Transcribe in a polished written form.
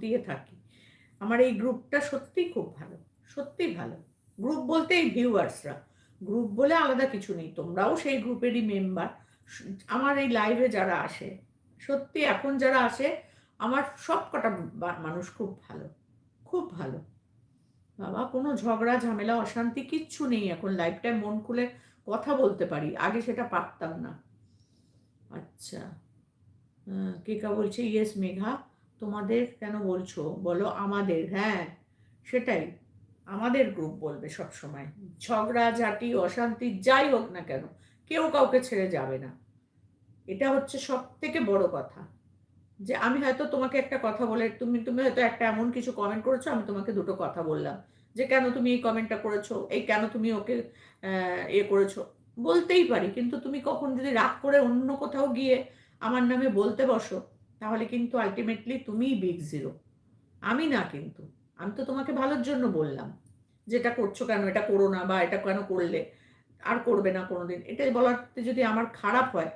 দিয়ে থাকি। আমার এই গ্রুপটা সত্যিই খুব ভালো, সত্যিই ভালো। গ্রুপ বলতে এই ভিউয়ার্সরা। গ্রুপ বলে আলাদা কিছু নেই। তোমরাও সেই গ্রুপেরই মেম্বার। স আমার এই লাইভে যারা আসে, সত্যি এখন যারা আসে, আমার সবকটা মানুষ খুব ভালো, খুব ভালো। বাবা কোনো ঝগড়া, ঝামেলা, অশান্তি কিচ্ছু নেই এখন। লাইফটায় মন খুলে কথা বলতে পারি। আগে সেটা পারতাম না। আচ্ছা। কেকা বলছে, "ইয়েস মেঘা, তোমাদের কেন বলছো? বলো আমাদের।" হ্যাঁ, সেটাই। আমাদের গ্রুপ বলবে সবসময়। ঝগড়াঝাটি, অশান্তি যাই হোক না কেন, কেউ কাউকে ছেড়ে যাবে না। এটা হচ্ছে সবথেকে বড় কথা। যে আমি হয়তো তোমাকে একটা কথা বলে তুমি তুমি হয়তো একটা এমন কিছু কমেন্ট করেছো, আমি তোমাকে ২ টো কথা বললাম। যে কেন তুমি এই কমেন্টটা করেছো? এই কেন তুমি ওকে করেছো? বলতেই পারি। কিন্তু তুমি কখন যদি রাগ করে অন্য কোথাও গিয়ে আমার নামে বলতে বসো, তাহলে কিন্তু আল্টিমেটলি তুমিই বিগ জিরো। আমি না কিন্তু। আমি তো তোমাকে ভালোর জন্য বললাম। যে এটা করছো কেন? এটা করো না বা এটা কেন করলে? আর করবে না কোনোদিন। এটা বলাতে যদি আমার খারাপ হয়